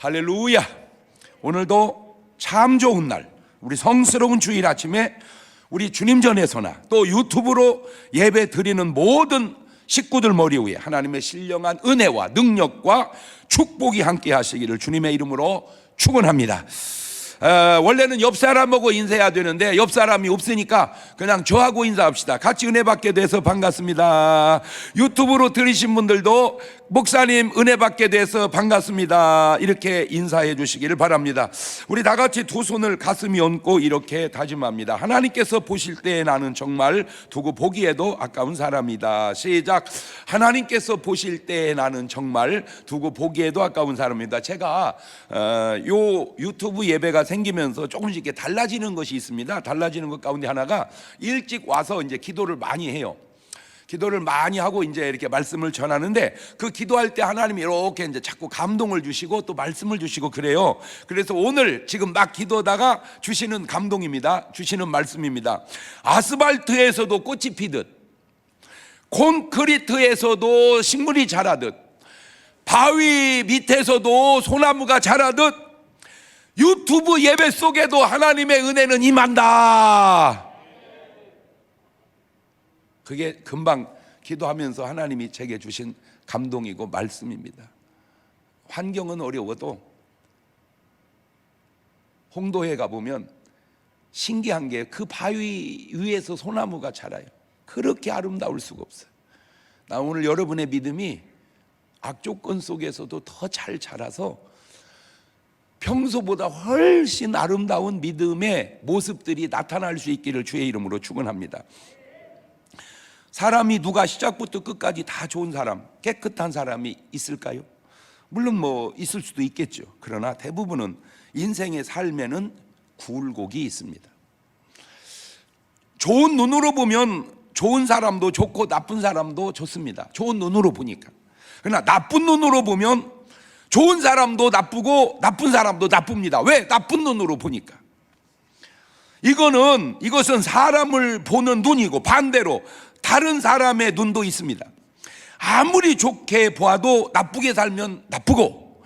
할렐루야. 오늘도 참 좋은 날, 우리 성스러운 주일 아침에 우리 주님 전에서나 또 유튜브로 예배 드리는 모든 식구들 머리 위에 하나님의 신령한 은혜와 능력과 축복이 함께 하시기를 주님의 이름으로 축원합니다. 원래는 옆 사람하고 인사해야 되는데 옆 사람이 없으니까 그냥 저하고 인사합시다. 같이 은혜 받게 돼서 반갑습니다. 유튜브로 들으신 분들도 목사님 은혜 받게 돼서 반갑습니다. 이렇게 인사해 주시기를 바랍니다. 우리 다 같이 두 손을 가슴에 얹고 이렇게 다짐합니다. 하나님께서 보실 때 나는 정말 두고 보기에도 아까운 사람이다. 시작. 하나님께서 보실 때 나는 정말 두고 보기에도 아까운 사람이다. 제가 요 유튜브 예배가 생기면서 조금씩 이렇게 달라지는 것이 있습니다. 달라지는 것 가운데 하나가 일찍 와서 이제 기도를 많이 해요. 기도를 많이 하고 이제 이렇게 말씀을 전하는데 그 기도할 때 하나님이 이렇게 이제 자꾸 감동을 주시고 또 말씀을 주시고 그래요. 그래서 오늘 지금 막 기도하다가 주시는 감동입니다. 주시는 말씀입니다. 아스팔트에서도 꽃이 피듯, 콘크리트에서도 식물이 자라듯, 바위 밑에서도 소나무가 자라듯 유튜브 예배 속에도 하나님의 은혜는 임한다. 그게 금방 기도하면서 하나님이 제게 주신 감동이고 말씀입니다. 환경은 어려워도 홍도에 가보면 신기한 게 그 바위 위에서 소나무가 자라요. 그렇게 아름다울 수가 없어요. 나 오늘 여러분의 믿음이 악조건 속에서도 더 잘 자라서 평소보다 훨씬 아름다운 믿음의 모습들이 나타날 수 있기를 주의 이름으로 축원합니다. 사람이 누가 시작부터 끝까지 다 좋은 사람, 깨끗한 사람이 있을까요? 물론 뭐 있을 수도 있겠죠. 그러나 대부분은 인생의 삶에는 굴곡이 있습니다. 좋은 눈으로 보면 좋은 사람도 좋고 나쁜 사람도 좋습니다. 좋은 눈으로 보니까. 그러나 나쁜 눈으로 보면 좋은 사람도 나쁘고 나쁜 사람도 나쁩니다. 왜? 나쁜 눈으로 보니까. 이것은 사람을 보는 눈이고 반대로 다른 사람의 눈도 있습니다. 아무리 좋게 보아도 나쁘게 살면 나쁘고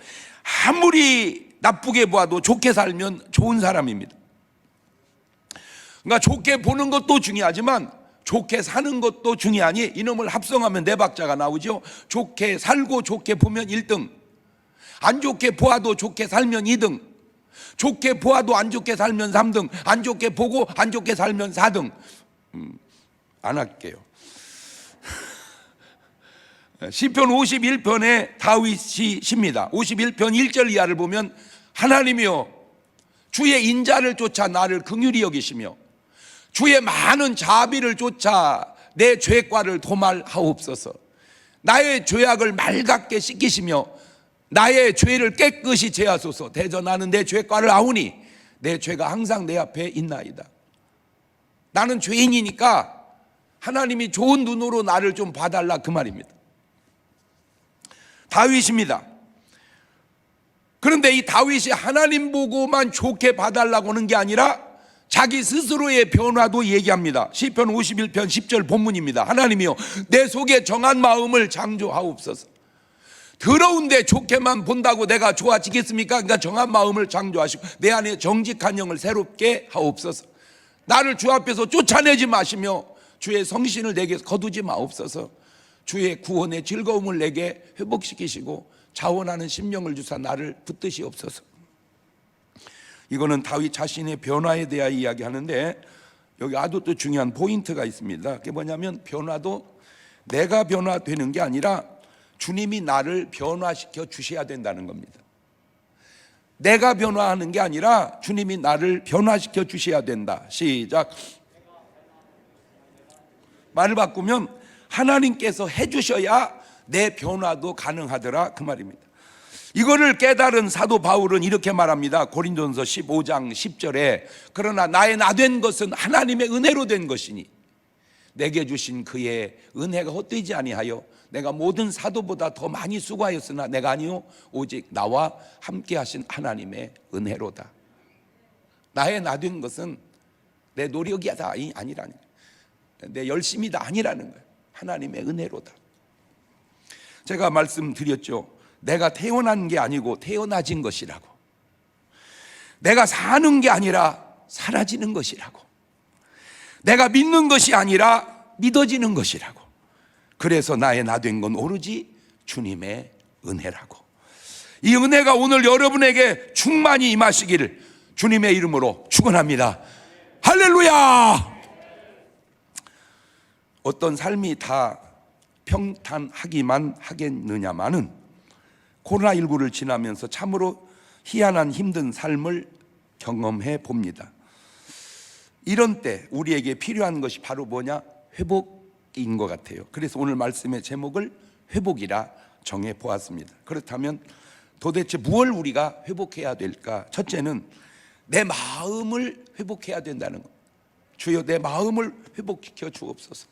아무리 나쁘게 보아도 좋게 살면 좋은 사람입니다. 그러니까 좋게 보는 것도 중요하지만 좋게 사는 것도 중요하니 이놈을 합성하면 네 박자가 나오죠. 좋게 살고 좋게 보면 1등, 안 좋게 보아도 좋게 살면 2등, 좋게 보아도 안 좋게 살면 3등, 안 좋게 보고 안 좋게 살면 4등. 안 할게요. 시편 51편에 다윗이 십니다. 51편 1절 이하를 보면 하나님이여 주의 인자를 쫓아 나를 긍휼히 여기시며 주의 많은 자비를 쫓아 내 죄과를 도말하옵소서. 나의 죄악을 맑게 씻기시며 나의 죄를 깨끗이 제하소서. 대저 나는 내 죄과를 아우니 내 죄가 항상 내 앞에 있나이다. 나는 죄인이니까 하나님이 좋은 눈으로 나를 좀 봐달라 그 말입니다. 다윗입니다. 그런데 이 다윗이 하나님 보고만 좋게 봐달라고 하는 게 아니라 자기 스스로의 변화도 얘기합니다. 시편 51편 10절 본문입니다. 하나님이여 내 속에 정한 마음을 창조하옵소서. 더러운데 좋게만 본다고 내가 좋아지겠습니까? 그러니까 정한 마음을 창조하시고 내 안에 정직한 영을 새롭게 하옵소서. 나를 주 앞에서 쫓아내지 마시며 주의 성신을 내게 거두지 마옵소서. 주의 구원의 즐거움을 내게 회복시키시고 자원하는 심령을 주사 나를 붙드시옵소서. 이거는 다윗 자신의 변화에 대하여 이야기하는데 여기 아주 또 중요한 포인트가 있습니다. 그게 뭐냐면 변화도 내가 변화되는 게 아니라 주님이 나를 변화시켜 주셔야 된다는 겁니다. 내가 변화하는 게 아니라 주님이 나를 변화시켜 주셔야 된다. 시작. 말을 바꾸면 하나님께서 해주셔야 내 변화도 가능하더라 그 말입니다. 이거를 깨달은 사도 바울은 이렇게 말합니다. 고린도전서 15장 10절에 그러나 나의 나된 것은 하나님의 은혜로 된 것이니 내게 주신 그의 은혜가 헛되지 아니하여 내가 모든 사도보다 더 많이 수고하였으나 내가 아니요 오직 나와 함께 하신 하나님의 은혜로다. 나의 나된 것은 내 노력이 아니라는 거예요. 내 열심이다 아니라는 거예요. 하나님의 은혜로다. 제가 말씀드렸죠. 내가 태어난 게 아니고 태어나진 것이라고, 내가 사는 게 아니라 사라지는 것이라고, 내가 믿는 것이 아니라 믿어지는 것이라고, 그래서 나의 나 된 건 오로지 주님의 은혜라고. 이 은혜가 오늘 여러분에게 충만히 임하시기를 주님의 이름으로 축원합니다. 할렐루야. 어떤 삶이 다 평탄하기만 하겠느냐마는 코로나19를 지나면서 참으로 희한한 힘든 삶을 경험해 봅니다. 이런 때 우리에게 필요한 것이 바로 뭐냐? 회복인 것 같아요. 그래서 오늘 말씀의 제목을 회복이라 정해 보았습니다. 그렇다면 도대체 무엇을 우리가 회복해야 될까? 첫째는 내 마음을 회복해야 된다는 것. 주여 내 마음을 회복시켜 주옵소서.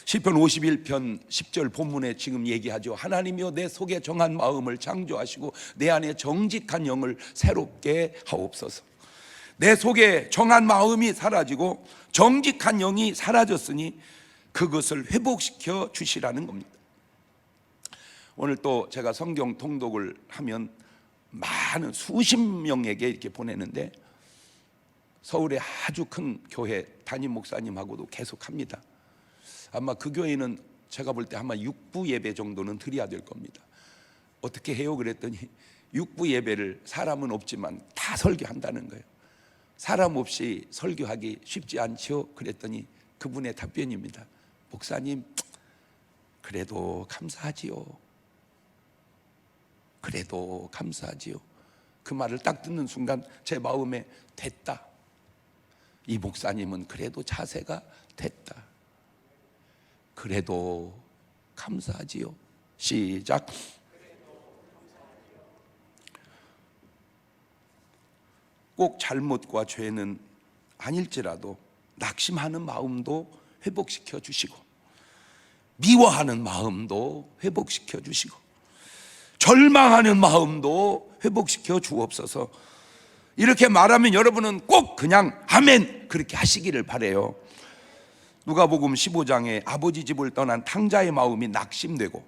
시편 51편 10절 본문에 지금 얘기하죠. 하나님이여 내 속에 정한 마음을 창조하시고 내 안에 정직한 영을 새롭게 하옵소서. 내 속에 정한 마음이 사라지고 정직한 영이 사라졌으니 그것을 회복시켜 주시라는 겁니다. 오늘 또 제가 성경 통독을 하면 많은 수십 명에게 이렇게 보내는데 서울의 아주 큰 교회 담임 목사님하고도 계속 합니다. 아마 그 교회는 제가 볼 때 아마 6부 예배 정도는 드려야 될 겁니다. 어떻게 해요? 그랬더니 6부 예배를 사람은 없지만 다 설교한다는 거예요. 사람 없이 설교하기 쉽지 않죠? 그랬더니 그분의 답변입니다. 목사님, 그래도 감사하지요. 그래도 감사하지요. 그 말을 딱 듣는 순간 제 마음에 됐다. 이 목사님은 그래도 자세가 됐다. 그래도 감사하지요. 시작. 꼭 잘못과 죄는 아닐지라도 낙심하는 마음도 회복시켜 주시고 미워하는 마음도 회복시켜 주시고 절망하는 마음도 회복시켜 주옵소서. 이렇게 말하면 여러분은 꼭 그냥 아멘 그렇게 하시기를 바라요. 누가복음 15장에 아버지 집을 떠난 탕자의 마음이 낙심되고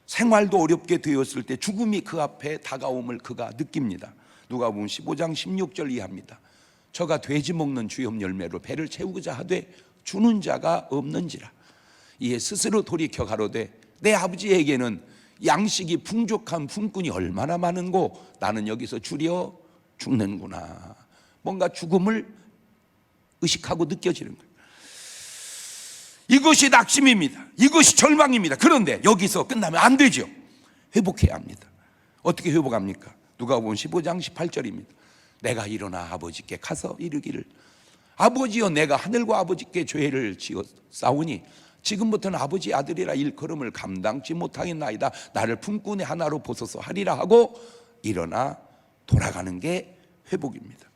생활도 어렵게 되었을 때 죽음이 그 앞에 다가옴을 그가 느낍니다. 누가복음 15장 16절 이하입니다. 저가 돼지 먹는 주염 열매로 배를 채우고자 하되 주는 자가 없는지라. 이에 스스로 돌이켜 가로되 내 아버지에게는 양식이 풍족한 품꾼이 얼마나 많은고 나는 여기서 주려 죽는구나. 뭔가 죽음을 의식하고 느껴지는 거예요. 이것이 낙심입니다. 이것이 절망입니다. 그런데 여기서 끝나면 안 되죠. 회복해야 합니다. 어떻게 회복합니까? 누가복음 15장 18절입니다. 내가 일어나 아버지께 가서 이르기를 아버지여 내가 하늘과 아버지께 죄를 지어 싸우니 지금부터는 아버지 아들이라 일컬음을 감당치 못하겠나이다. 나를 품꾼의 하나로 보소서 하리라 하고 일어나 돌아가는 게 회복입니다.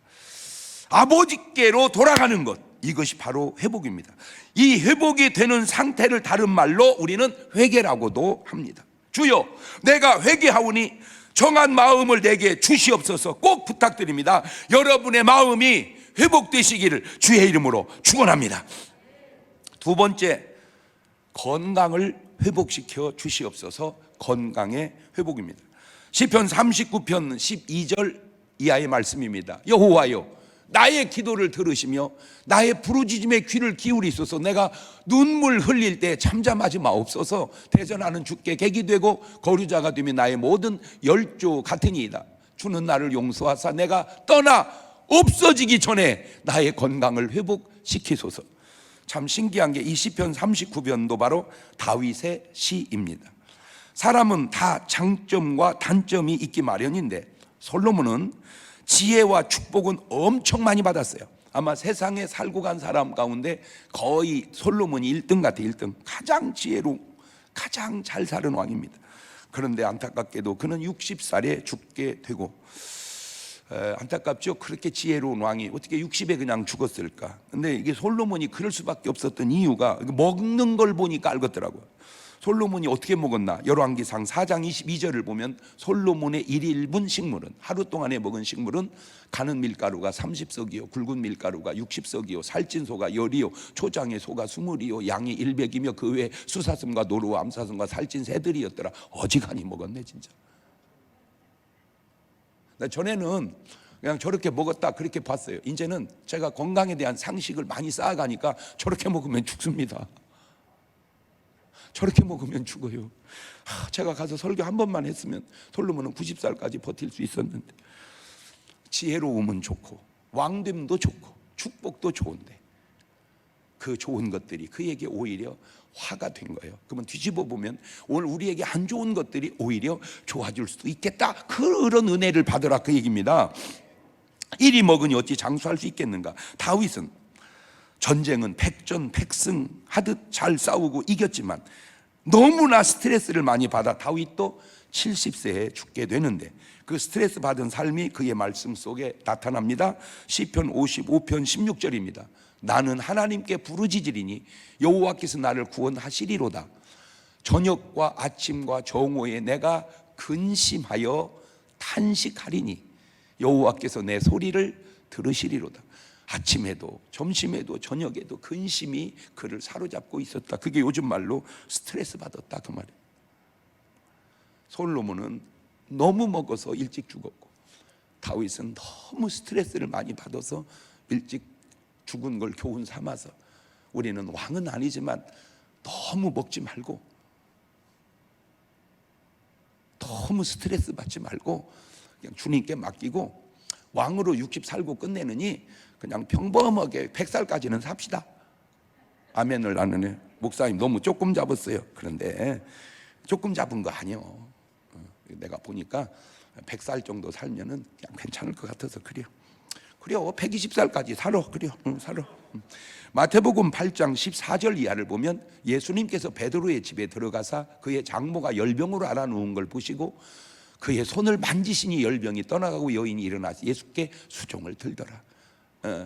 아버지께로 돌아가는 것, 이것이 바로 회복입니다. 이 회복이 되는 상태를 다른 말로 우리는 회개라고도 합니다. 주여 내가 회개하오니 정한 마음을 내게 주시옵소서. 꼭 부탁드립니다. 여러분의 마음이 회복되시기를 주의 이름으로 축원합니다. 두 번째, 건강을 회복시켜 주시옵소서. 건강의 회복입니다. 시편 39편 12절 이하의 말씀입니다. 여호와여 나의 기도를 들으시며 나의 부르짖음에 귀를 기울이소서. 내가 눈물 흘릴 때 잠잠하지 마옵소서. 대전하는 주께 객이 되고 거류자가 되며 나의 모든 열조 같으니이다. 주는 나를 용서하사 내가 떠나 없어지기 전에 나의 건강을 회복시키소서. 참 신기한 게 이 시편 39편도 바로 다윗의 시입니다. 사람은 다 장점과 단점이 있기 마련인데 솔로몬은 지혜와 축복은 엄청 많이 받았어요. 아마 세상에 살고 간 사람 가운데 거의 솔로몬이 1등 같아요. 1등. 가장 지혜로 가장 잘 사는 왕입니다. 그런데 안타깝게도 그는 60살에 죽게 되고 안타깝죠. 그렇게 지혜로운 왕이 어떻게 60에 그냥 죽었을까. 근데 이게 솔로몬이 그럴 수밖에 없었던 이유가 먹는 걸 보니까 알겠더라고요. 솔로몬이 어떻게 먹었나? 열왕기상 4장 22절을 보면 솔로몬의 1인분 식물은, 하루 동안에 먹은 식물은 가는 밀가루가 30석이요 굵은 밀가루가 60석이요 살찐 소가 10이요 초장의 소가 20이요 양이 100이며 그 외에 수사슴과 노루와 암사슴과 살찐 새들이었더라. 어지간히 먹었네 진짜. 전에는 그냥 저렇게 먹었다 그렇게 봤어요. 이제는 제가 건강에 대한 상식을 많이 쌓아가니까 저렇게 먹으면 죽습니다. 저렇게 먹으면 죽어요. 제가 가서 설교 한 번만 했으면 솔로몬은 90살까지 버틸 수 있었는데, 지혜로움은 좋고 왕됨도 좋고 축복도 좋은데 그 좋은 것들이 그에게 오히려 화가 된 거예요. 그러면 뒤집어 보면 오늘 우리에게 안 좋은 것들이 오히려 좋아질 수도 있겠다, 그런 은혜를 받으라 그 얘기입니다. 이리 먹으니 어찌 장수할 수 있겠는가. 다윗은 전쟁은 백전백승 하듯 잘 싸우고 이겼지만 너무나 스트레스를 많이 받아 다윗도 70세에 죽게 되는데, 그 스트레스 받은 삶이 그의 말씀 속에 나타납니다. 시편 55편 16절입니다. 나는 하나님께 부르짖으리니 여호와께서 나를 구원하시리로다. 저녁과 아침과 정오에 내가 근심하여 탄식하리니 여호와께서 내 소리를 들으시리로다. 아침에도 점심에도 저녁에도 근심이 그를 사로잡고 있었다. 그게 요즘 말로 스트레스 받았다 그 말이에요. 솔로몬은 너무 먹어서 일찍 죽었고, 다윗은 너무 스트레스를 많이 받아서 일찍 죽은 걸 교훈 삼아서 우리는 왕은 아니지만 너무 먹지 말고 너무 스트레스 받지 말고 그냥 주님께 맡기고 왕으로 60 살고 끝내느니 그냥 평범하게 100살까지는 삽시다. 아멘을 나누네. 목사님 너무 조금 잡았어요. 그런데 조금 잡은 거 아니요. 내가 보니까 100살 정도 살면은 그냥 괜찮을 것 같아서 그래요. 120살까지 살아. 그래요. 살아. 마태복음 8장 14절 이하를 보면 예수님께서 베드로의 집에 들어가사 그의 장모가 열병으로 앓아누운 걸 보시고 그의 손을 만지시니 열병이 떠나가고 여인이 일어나서 예수께 수종을 들더라.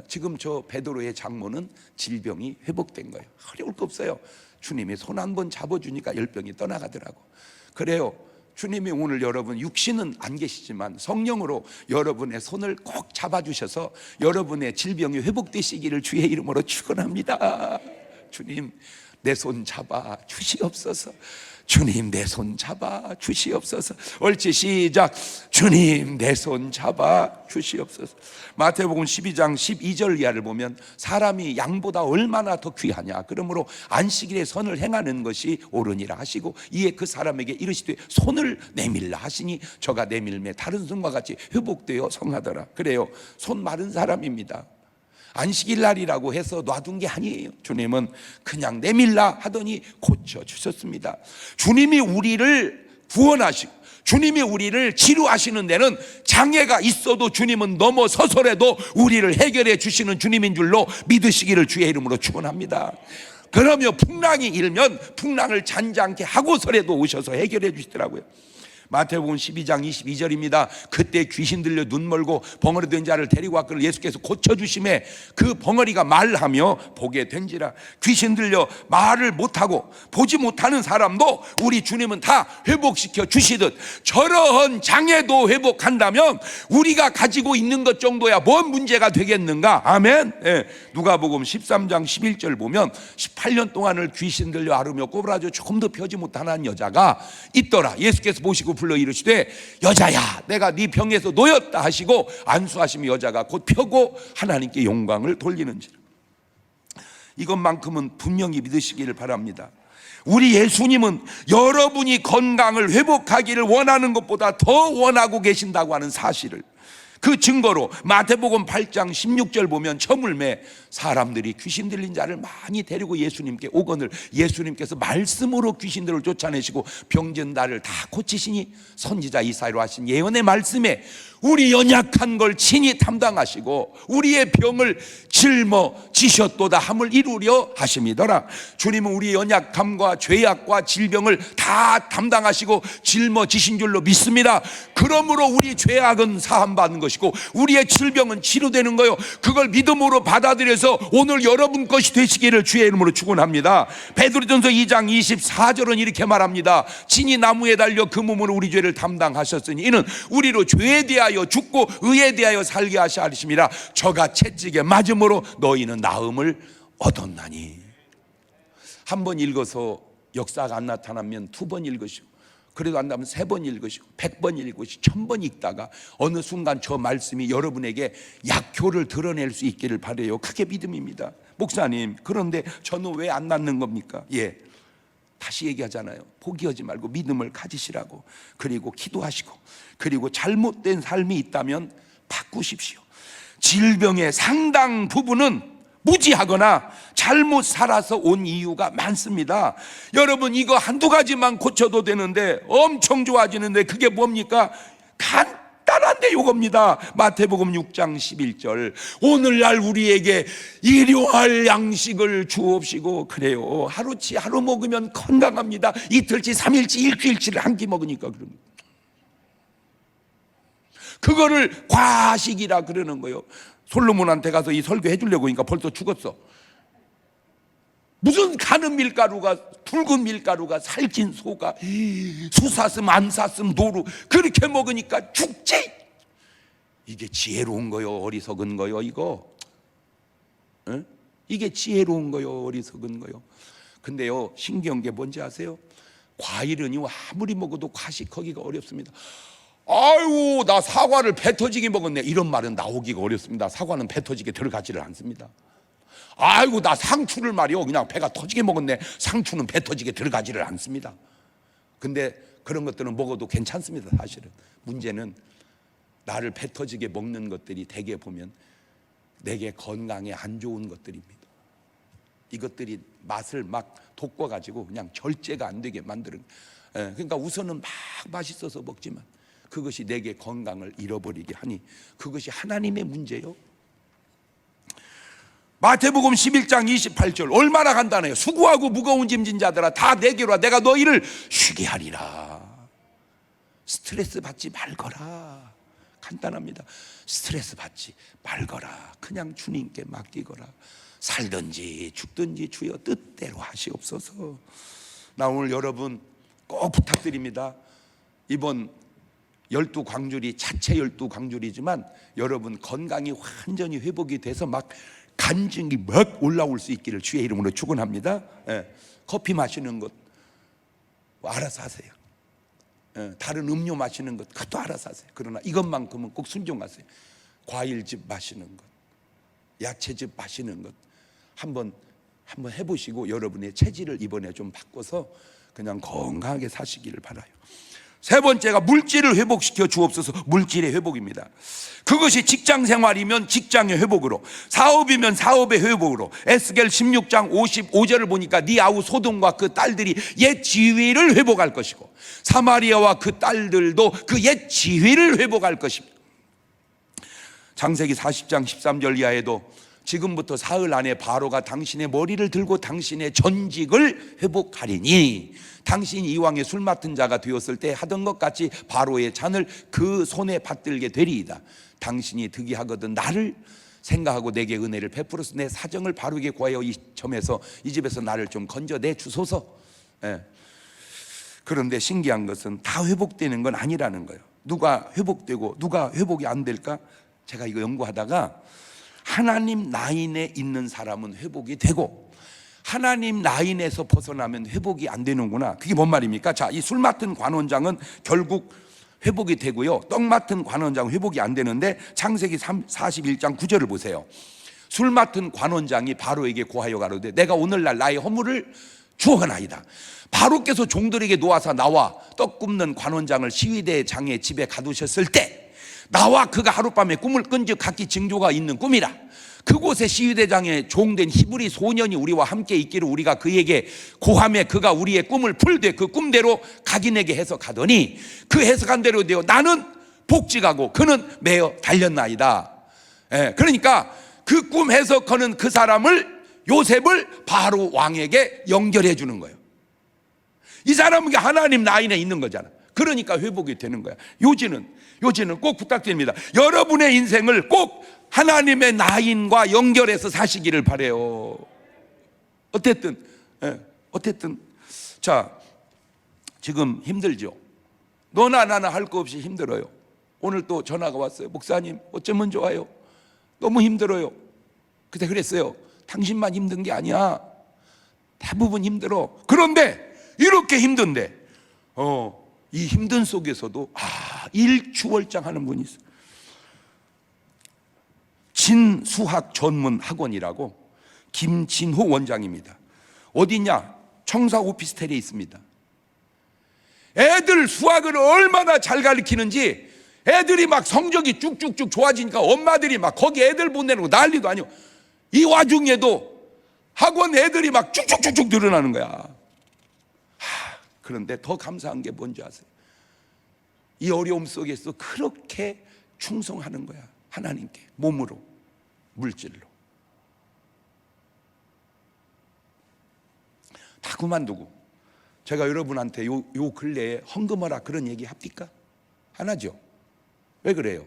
지금 저 베드로의 장모는 질병이 회복된 거예요. 어려울 거 없어요. 주님이 손 한 번 잡아주니까 열병이 떠나가더라고. 그래요. 주님이 오늘 여러분 육신은 안 계시지만 성령으로 여러분의 손을 꼭 잡아주셔서 여러분의 질병이 회복되시기를 주의 이름으로 축원합니다. 주님 내 손 잡아 주시옵소서. 주님 내 손 잡아 주시옵소서. 옳지 시작. 주님 내 손 잡아 주시옵소서. 마태복음 12장 12절 이하를 보면 사람이 양보다 얼마나 더 귀하냐. 그러므로 안식일에 선을 행하는 것이 옳으니라 하시고 이에 그 사람에게 이르시되 손을 내밀라 하시니 저가 내밀매 다른 손과 같이 회복되어 성하더라. 그래요. 손 마른 사람입니다. 안식일 날이라고 해서 놔둔 게 아니에요. 주님은 그냥 내밀라 하더니 고쳐주셨습니다. 주님이 우리를 구원하시고 주님이 우리를 치료하시는 데는 장애가 있어도 주님은 넘어서서라도 우리를 해결해 주시는 주님인 줄로 믿으시기를 주의 이름으로 축원합니다. 그러며 풍랑이 일면 풍랑을 잔잔케 하고서라도 오셔서 해결해 주시더라고요. 마태복음 12장 22절입니다. 그때 귀신 들려 눈 멀고 벙어리 된 자를 데리고 왔거늘 예수께서 고쳐주심에 그 벙어리가 말하며 보게 된지라. 귀신 들려 말을 못하고 보지 못하는 사람도 우리 주님은 다 회복시켜 주시듯 저러한 장애도 회복한다면 우리가 가지고 있는 것 정도야 뭔 문제가 되겠는가. 아멘. 누가복음 13장 11절 보면 18년 동안을 귀신 들려 앓으며 꼬부라져 조금도 펴지 못하는 여자가 있더라. 예수께서 보시고 불러 이르시되 여자야 내가 네 병에서 놓였다 하시고 안수하시며 여자가 곧 펴고 하나님께 영광을 돌리는지라. 이것만큼은 분명히 믿으시기를 바랍니다. 우리 예수님은 여러분이 건강을 회복하기를 원하는 것보다 더 원하고 계신다고 하는 사실을, 그 증거로 마태복음 8장 16절 보면 저물매 사람들이 귀신 들린 자를 많이 데리고 예수님께 오거늘 예수님께서 말씀으로 귀신들을 쫓아내시고 병든 자를 다 고치시니 선지자 이사야로 하신 예언의 말씀에 우리 연약한 걸 친히 담당하시고 우리의 병을 짊어지셨도다 함을 이루려 하심이더라. 주님은 우리의 연약함과 죄악과 질병을 다 담당하시고 짊어지신 줄로 믿습니다. 그러므로 우리 죄악은 사함받는 것이고 우리의 질병은 치료되는 거요. 그걸 믿음으로 받아들여서 오늘 여러분 것이 되시기를 주의 이름으로 축원합니다. 베드로전서 2장 24절은 이렇게 말합니다. 친히 나무에 달려 그 몸으로 우리 죄를 담당하셨으니 이는 우리로 죄에 대하여 죽고 의에 대하여 살게 하심이라. 저가 채찍에 맞음으로 너희는 나음을 얻었나니. 한 번 읽어서 역사가 안 나타나면 두 번 읽으시오. 그래도 안 나면 3번 읽으시고 100번 읽으시고 1000번 읽다가 어느 순간 저 말씀이 여러분에게 약효를 드러낼 수 있기를 바라요. 그게 믿음입니다. 목사님, 그런데 저는 왜 안 낫는 겁니까? 예, 다시 얘기하잖아요. 포기하지 말고 믿음을 가지시라고. 그리고 기도하시고, 그리고 잘못된 삶이 있다면 바꾸십시오. 질병의 상당 부분은 무지하거나 잘못 살아서 온 이유가 많습니다. 여러분, 이거 한두 가지만 고쳐도 되는데 엄청 좋아지는데 그게 뭡니까? 간단한데 요겁니다. 마태복음 6장 11절, 오늘날 우리에게 일용할 양식을 주옵시고. 그래요, 하루치 하루 먹으면 건강합니다. 이틀치 3일치 일주일치를 한 끼 먹으니까 그런 거예요. 그거를 과식이라 그러는 거예요. 솔로몬한테 가서 이 설교 해주려고 하니까 벌써 죽었어. 무슨 가는 밀가루가, 붉은 밀가루가 살찐 소가 수사슴 안사슴 노루 그렇게 먹으니까 죽지. 이게 지혜로운 거요, 어리석은 거요? 이거 에? 이게 지혜로운 거요, 어리석은 거요? 근데요, 신기한 게 뭔지 아세요? 과일은요, 아무리 먹어도 과식하기가 어렵습니다. 아유, 나 사과를 배 터지게 먹었네, 이런 말은 나오기가 어렵습니다. 사과는 배 터지게 들어가지를 않습니다. 아이고, 나 상추를 말이요, 그냥 배가 터지게 먹었네, 상추는 배 터지게 들어가지를 않습니다. 근데 그런 것들은 먹어도 괜찮습니다. 사실은 문제는 나를 배 터지게 먹는 것들이 대개 보면 내게 건강에 안 좋은 것들입니다. 이것들이 맛을 막 돋궈가지고 그냥 절제가 안 되게 만드는. 그러니까 우선은 막 맛있어서 먹지만 그것이 내게 건강을 잃어버리게 하니 그것이 하나님의 문제요. 마태복음 11장 28절 얼마나 간단해요. 수고하고 무거운 짐진 자들아 다 내게로 와, 내가 너희를 쉬게 하리라. 스트레스 받지 말거라. 간단합니다. 스트레스 받지 말거라. 그냥 주님께 맡기거라. 살든지 죽든지 주여 뜻대로 하시옵소서. 나 오늘 여러분 꼭 부탁드립니다. 이번 12광주리 자체 12광주리지만 여러분 건강이 완전히 회복이 돼서 막 간증이 막 올라올 수 있기를 주의 이름으로 축원합니다. 커피 마시는 것 알아서 하세요. 다른 음료 마시는 것 그것도 알아서 하세요. 그러나 이것만큼은 꼭 순종하세요. 과일즙 마시는 것, 야채즙 마시는 것 한번 해보시고 여러분의 체질을 이번에 좀 바꿔서 그냥 건강하게 사시기를 바라요. 세 번째가 물질을 회복시켜 주옵소서. 물질의 회복입니다. 그것이 직장 생활이면 직장의 회복으로, 사업이면 사업의 회복으로. 에스겔 16장 55절을 보니까 네 아우 소돔과 그 딸들이 옛 지위를 회복할 것이고 사마리아와 그 딸들도 그 옛 지위를 회복할 것입니다. 창세기 40장 13절 이하에도 지금부터 사흘 안에 바로가 당신의 머리를 들고 당신의 전직을 회복하리니 당신이 이왕에 술 맡은 자가 되었을 때 하던 것 같이 바로의 잔을 그 손에 받들게 되리이다. 당신이 득이하거든 나를 생각하고 내게 은혜를 베풀어서 내 사정을 바르게 구하여 이 점에서 이 집에서 나를 좀 건져내 주소서. 그런데 신기한 것은 다 회복되는 건 아니라는 거예요. 누가 회복되고 누가 회복이 안 될까? 제가 이거 연구하다가 하나님 라인에 있는 사람은 회복이 되고 하나님 라인에서 벗어나면 회복이 안 되는구나. 그게 뭔 말입니까? 자, 이 술 맡은 관원장은 결국 회복이 되고요, 떡 맡은 관원장은 회복이 안 되는데 창세기 41장 9절을 보세요. 술 맡은 관원장이 바로에게 고하여 가로되 내가 오늘날 나의 허물을 주어나이다. 바로께서 종들에게 놓아서 나와 떡 굽는 관원장을 시위대장의 집에 가두셨을 때 나와 그가 하룻밤에 꿈을 꾼 즉 각기 징조가 있는 꿈이라. 그곳에 시위대장의 종된 히브리 소년이 우리와 함께 있기를 우리가 그에게 고함에 그가 우리의 꿈을 풀되 그 꿈대로 각인에게 해석하더니 그 해석한 대로 되어 나는 복직하고 그는 매어 달렸나이다. 그러니까 그 꿈 해석하는 그 사람을, 요셉을 바로 왕에게 연결해 주는 거예요. 이 사람은 하나님 라인에 있는 거잖아. 그러니까 회복이 되는 거야. 요지는 꼭 부탁드립니다. 여러분의 인생을 꼭 하나님의 라인과 연결해서 사시기를 바라요. 어쨌든 자, 지금 힘들죠. 너나 나나 할 거 없이 힘들어요. 오늘 또 전화가 왔어요. 목사님 어쩌면 좋아요. 너무 힘들어요. 그때 그랬어요. 당신만 힘든 게 아니야. 대부분 힘들어. 그런데 이렇게 힘든데 이 힘든 속에서도 일추월장하는 분이 있어요. 진수학 전문 학원이라고 김진호 원장입니다. 어디냐? 청사 오피스텔에 있습니다. 애들 수학을 얼마나 잘 가르치는지 애들이 막 성적이 쭉쭉쭉 좋아지니까 엄마들이 막 거기 애들 보내는 거 난리도 아니고, 이 와중에도 학원 애들이 막 쭉쭉쭉쭉 늘어나는 거야. 그런데 더 감사한 게 뭔지 아세요? 이 어려움 속에서 그렇게 충성하는 거야. 하나님께 몸으로, 물질로. 다 그만두고 제가 여러분한테 요 근래에 헌금하라 그런 얘기 합니까? 안 하죠. 왜 그래요?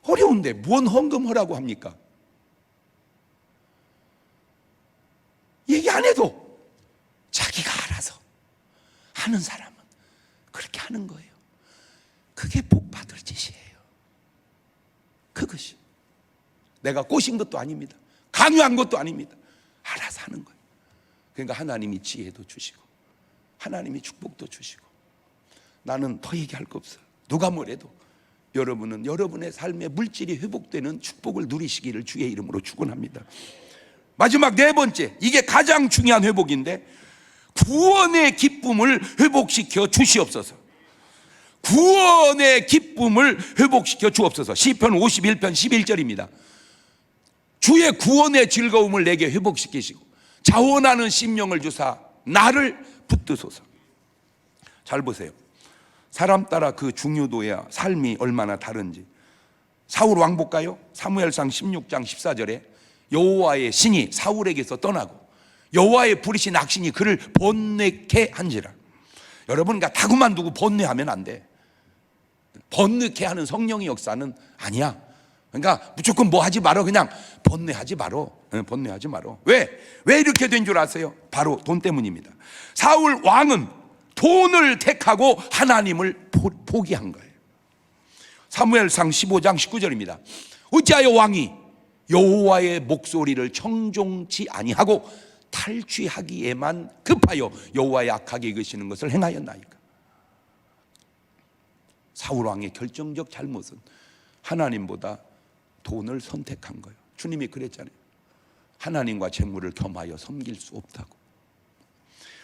어려운데 뭔 헌금하라고 합니까? 얘기 안 해도 자기가 알아서 하는 사람은 그렇게 하는 거예요. 그게 복 받을 짓이에요. 그것이 내가 꼬신 것도 아닙니다. 강요한 것도 아닙니다. 알아서 하는 거예요. 그러니까 하나님이 지혜도 주시고 하나님이 축복도 주시고, 나는 더 얘기할 거 없어요. 누가 뭐래도 여러분은 여러분의 삶의 물질이 회복되는 축복을 누리시기를 주의 이름으로 축원합니다. 마지막 네 번째, 이게 가장 중요한 회복인데, 구원의 기쁨을 회복시켜 주시옵소서. 구원의 기쁨을 회복시켜 주옵소서. 시편 51편 11절입니다. 주의 구원의 즐거움을 내게 회복시키시고 자원하는 심령을 주사 나를 붙드소서. 잘 보세요. 사람 따라 그 중요도야 삶이 얼마나 다른지. 사울 왕 볼까요? 사무엘상 16장 14절에 여호와의 신이 사울에게서 떠나고 여호와의 부리신 악신이 그를 번뇌케 한지라. 여러분, 그러니까 다 그만두고 번뇌하면 안 돼. 번뇌케 하는 성령의 역사는 아니야. 그러니까 무조건 뭐 하지 말어. 그냥 번뇌하지 말어. 번뇌하지 말어. 왜 이렇게 된 줄 아세요? 바로 돈 때문입니다. 사울 왕은 돈을 택하고 하나님을 포기한 거예요. 사무엘상 15장 19절입니다. 어찌하여 왕이 여호와의 목소리를 청종치 아니하고 탈취하기에만 급하여 여호와의 악하게 여기시는 것을 행하였나이까. 사울 왕의 결정적 잘못은 하나님보다 돈을 선택한 거예요. 주님이 그랬잖아요. 하나님과 재물을 겸하여 섬길 수 없다고.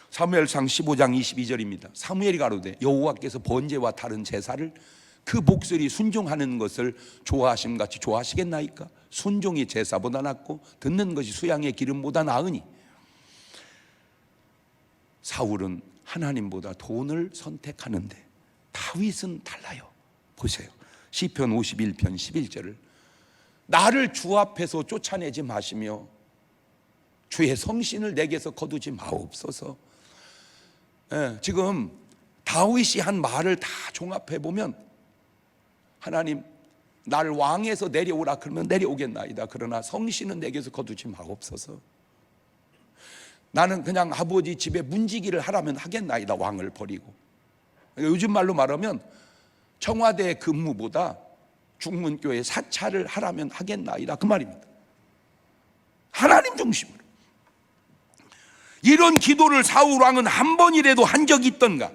사무엘상 15장 22절입니다. 사무엘이 가로되 여호와께서 번제와 다른 제사를 그 목소리 순종하는 것을 좋아하심 같이 좋아하시겠나이까? 순종이 제사보다 낫고 듣는 것이 수양의 기름보다 나으니. 사울은 하나님보다 돈을 선택하는데 다윗은 달라요. 보세요. 시편 51편 11절을 나를 주 앞에서 쫓아내지 마시며 주의 성신을 내게서 거두지 마옵소서. 지금 다윗이 한 말을 다 종합해 보면, 하나님 나를 왕에서 내려오라 그러면 내려오겠나이다. 그러나 성신은 내게서 거두지 마옵소서. 나는 그냥 아버지 집에 문지기를 하라면 하겠나이다. 왕을 버리고. 요즘 말로 말하면 청와대 근무보다 중문교회 사찰을 하라면 하겠나이다. 그 말입니다. 하나님 중심으로. 이런 기도를 사울 왕은 한 번이라도 한 적이 있던가?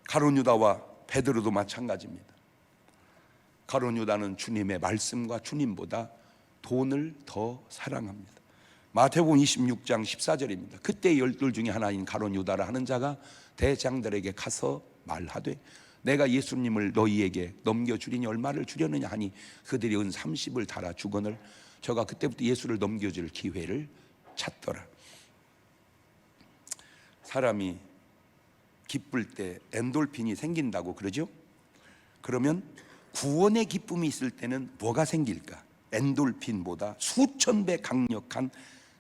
가룟 유다와 베드로도 마찬가지입니다. 가룟 유다는 주님의 말씀과 주님보다 돈을 더 사랑합니다. 마태복음 26장 14절입니다. 그때 열둘 중에 하나인 가룟 유다라 하는 자가 대장들에게 가서 말하되 내가 예수님을 너희에게 넘겨주리니 얼마를 주려느냐 하니 그들이 은 30을 달아 주거늘 저가 그때부터 예수를 넘겨줄 기회를 찾더라. 사람이 기쁠 때 엔돌핀이 생긴다고 그러죠? 그러면 구원의 기쁨이 있을 때는 뭐가 생길까? 엔돌핀보다 수천 배 강력한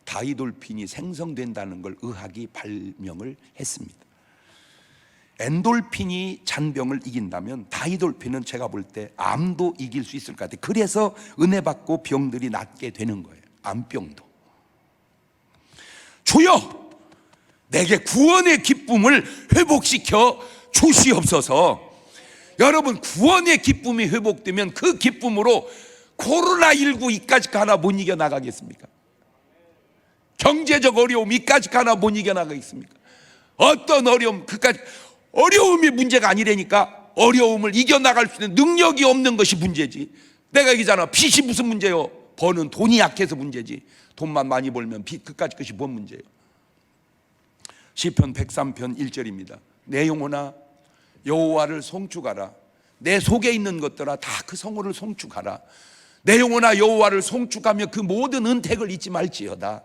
다이돌핀이 생성된다는 걸 의학이 발명을 했습니다. 엔돌핀이 잔병을 이긴다면 다이돌핀은 제가 볼 때 암도 이길 수 있을 것 같아요. 그래서 은혜 받고 병들이 낫게 되는 거예요. 암병도. 주여, 내게 구원의 기쁨을 회복시켜 주시옵소서. 여러분, 구원의 기쁨이 회복되면 그 기쁨으로 코로나19 이까짓 거 하나 못 이겨나가겠습니까? 경제적 어려움 이까짓 거 하나 못 이겨나가겠습니까? 어떤 어려움 그까짓 어려움이 문제가 아니라니까. 어려움을 이겨나갈 수 있는 능력이 없는 것이 문제지. 내가 얘기잖아. 빚이 무슨 문제요? 버는 돈이 약해서 문제지. 돈만 많이 벌면 빚 그까짓 것이 뭔 문제예요? 시편 103편 1절입니다. 내 영혼아 여호와를 송축하라. 내 속에 있는 것들아 다 그 성호를 송축하라. 내 영혼아 여호와를 송축하며 그 모든 은택을 잊지 말지어다.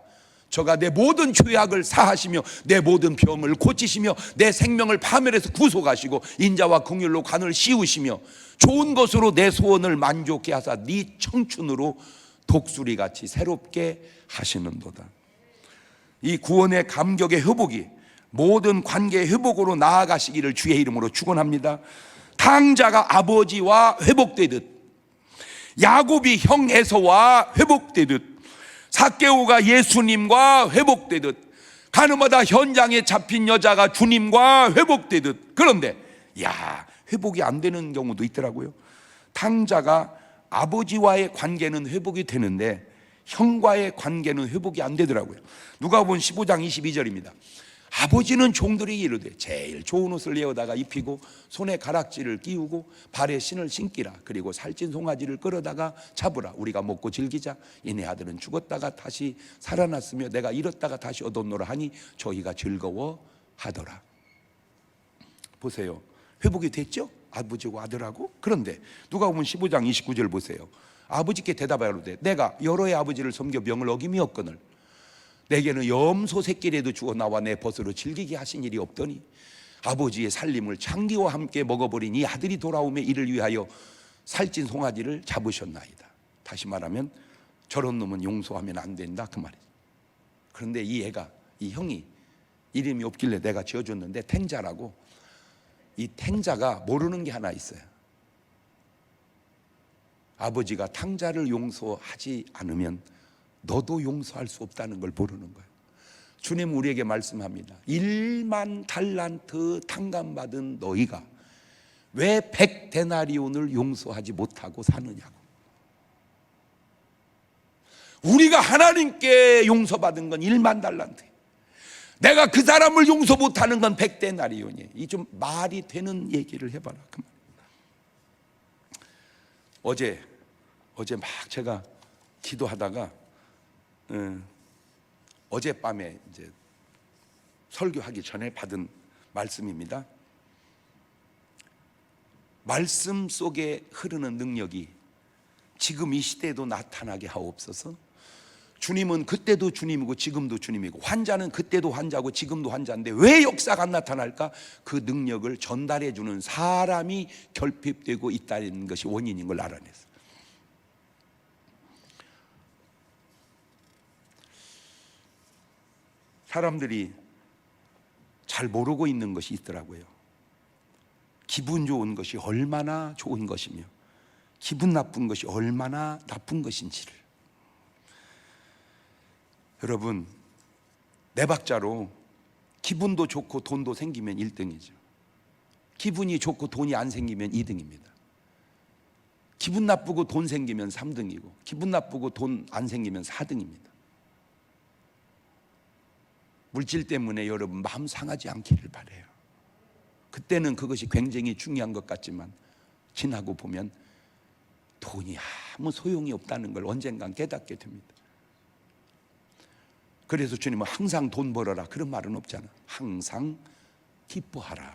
저가 내 모든 죄악을 사하시며 내 모든 병을 고치시며 내 생명을 파멸해서 구속하시고 인자와 긍휼로 관을 씌우시며 좋은 것으로 내 소원을 만족케 하사 네 청춘으로 독수리같이 새롭게 하시는도다. 이 구원의 감격의 회복이 모든 관계의 회복으로 나아가시기를 주의 이름으로 축원합니다. 탕자가 아버지와 회복되듯, 야곱이 형 에서와 회복되듯, 삭개오가 예수님과 회복되듯, 가늠하다 현장에 잡힌 여자가 주님과 회복되듯. 그런데 회복이 안 되는 경우도 있더라고요. 탕자가 아버지와의 관계는 회복이 되는데 형과의 관계는 회복이 안 되더라고요. 누가복음 15장 22절입니다. 아버지는 종들이 이르되 제일 좋은 옷을 내어다가 입히고 손에 가락지를 끼우고 발에 신을 신기라. 그리고 살찐 송아지를 끌어다가 잡으라. 우리가 먹고 즐기자. 이내 아들은 죽었다가 다시 살아났으며 내가 잃었다가 다시 얻었노라 하니 저희가 즐거워하더라. 보세요. 회복이 됐죠? 아버지하고 아들하고. 그런데 누가복음 15장 29절 보세요. 아버지께 대답하되 내가 여러의 아버지를 섬겨 명을 어김이 없거늘 내게는 염소 새끼라도 주어 나와 내 벗으로 즐기게 하신 일이 없더니 아버지의 살림을 창기와 함께 먹어버린 이 아들이 돌아오매 이를 위하여 살찐 송아지를 잡으셨나이다. 다시 말하면 저런 놈은 용서하면 안 된다 그 말이에요. 그런데 이 형이 이름이 없길래 내가 지어줬는데 탱자라고. 이 탱자가 모르는 게 하나 있어요. 아버지가 탕자를 용서하지 않으면 너도 용서할 수 없다는 걸 모르는 거예요. 주님 우리에게 말씀합니다. 1만 달란트 탕감받은 너희가 왜 100데나리온을 용서하지 못하고 사느냐고. 우리가 하나님께 용서받은 건 1만 달란트. 내가 그 사람을 용서 못하는 건 100데나리온이에요. 이 좀 말이 되는 얘기를 해봐라. 그 말. 어제 막 제가 기도하다가 어젯밤에 이제 설교하기 전에 받은 말씀입니다. 말씀 속에 흐르는 능력이 지금 이 시대에도 나타나게 하옵소서. 주님은 그때도 주님이고 지금도 주님이고 환자는 그때도 환자고 지금도 환자인데 왜 역사가 안 나타날까? 그 능력을 전달해 주는 사람이 결핍되고 있다는 것이 원인인 걸 알아냈어요. 사람들이 잘 모르고 있는 것이 있더라고요. 기분 좋은 것이 얼마나 좋은 것이며 기분 나쁜 것이 얼마나 나쁜 것인지를. 여러분, 네 박자로 기분도 좋고 돈도 생기면 1등이죠. 기분이 좋고 돈이 안 생기면 2등입니다. 기분 나쁘고 돈 생기면 3등이고 기분 나쁘고 돈 안 생기면 4등입니다. 물질 때문에 여러분 마음 상하지 않기를 바라요. 그때는 그것이 굉장히 중요한 것 같지만 지나고 보면 돈이 아무 소용이 없다는 걸 언젠간 깨닫게 됩니다. 그래서 주님은 항상 돈 벌어라 그런 말은 없잖아. 항상 기뻐하라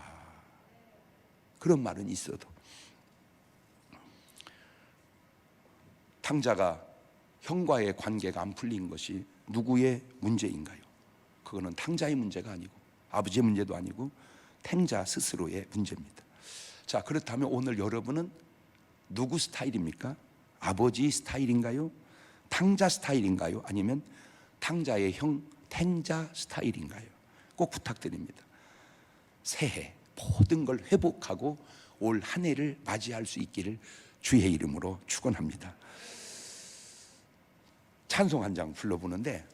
그런 말은 있어도. 탕자가 형과의 관계가 안 풀린 것이 누구의 문제인가요? 그거는 탕자의 문제가 아니고 아버지의 문제도 아니고 탕자 스스로의 문제입니다. 자, 그렇다면 오늘 여러분은 누구 스타일입니까? 아버지 스타일인가요? 탕자 스타일인가요? 아니면 탕자의 형 탕자 스타일인가요? 꼭 부탁드립니다. 새해 모든 걸 회복하고 올 한 해를 맞이할 수 있기를 주의 이름으로 축원합니다. 찬송 한 장 불러보는데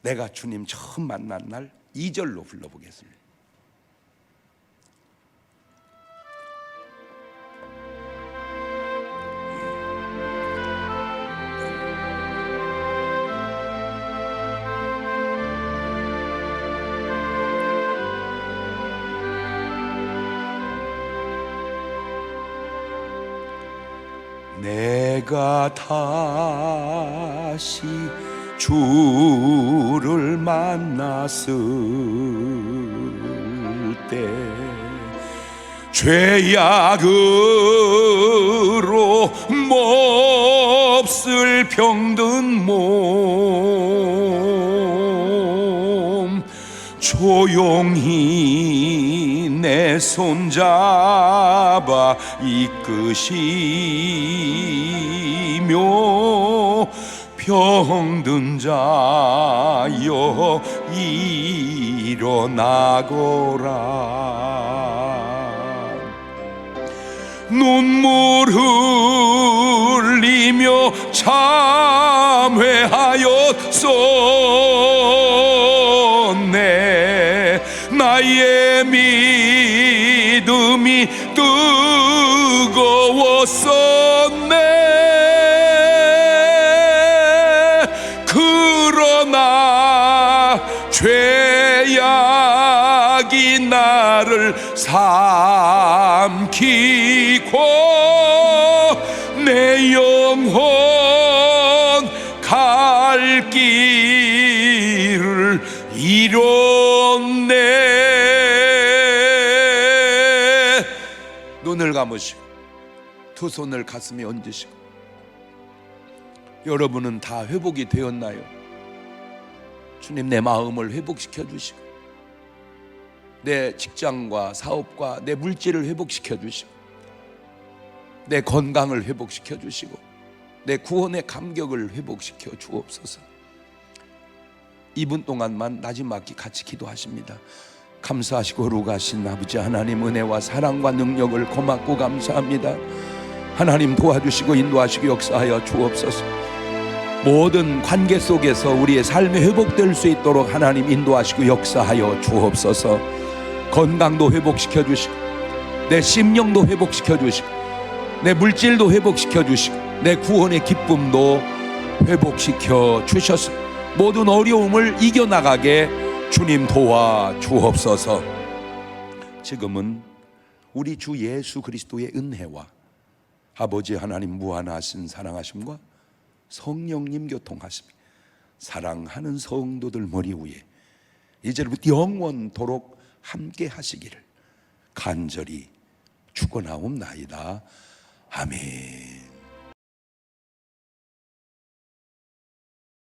내가 주님 처음 만난 날 2절로 불러보겠습니다. 내가 다시 주를 만났을 때 죄악으로 몹쓸 병든 몸 조용히 내 손잡아 이끄시며 병든 자여 일어나거라. 눈물 흘리며 참회하였었네. 나의 믿음이 뜨거웠었네. 그러나 죄악이 나를 삼키고 내 영혼 갈 길을 잃었네. 눈을 감으시고 두 손을 가슴에 얹으시고, 여러분은 다 회복이 되었나요? 주님, 내 마음을 회복시켜 주시고 내 직장과 사업과 내 물질을 회복시켜 주시고 내 건강을 회복시켜 주시고 내 구원의 감격을 회복시켜 주옵소서. 2분 동안만 나지막히 같이 기도하십니다. 감사하시고 거룩하신 아버지 하나님, 은혜와 사랑과 능력을 고맙고 감사합니다. 하나님 도와주시고 인도하시고 역사하여 주옵소서. 모든 관계 속에서 우리의 삶이 회복될 수 있도록 하나님 인도하시고 역사하여 주옵소서. 건강도 회복시켜 주시고 내 심령도 회복시켜 주시고 내 물질도 회복시켜 주시고 내 구원의 기쁨도 회복시켜 주셔서 모든 어려움을 이겨나가게 주님 도와 주옵소서. 지금은 우리 주 예수 그리스도의 은혜와 아버지 하나님 무한하신 사랑하심과 성령님 교통하심, 사랑하는 성도들 머리 위에 이제부터 영원토록 함께 하시기를 간절히 축원하옵나이다. 아멘.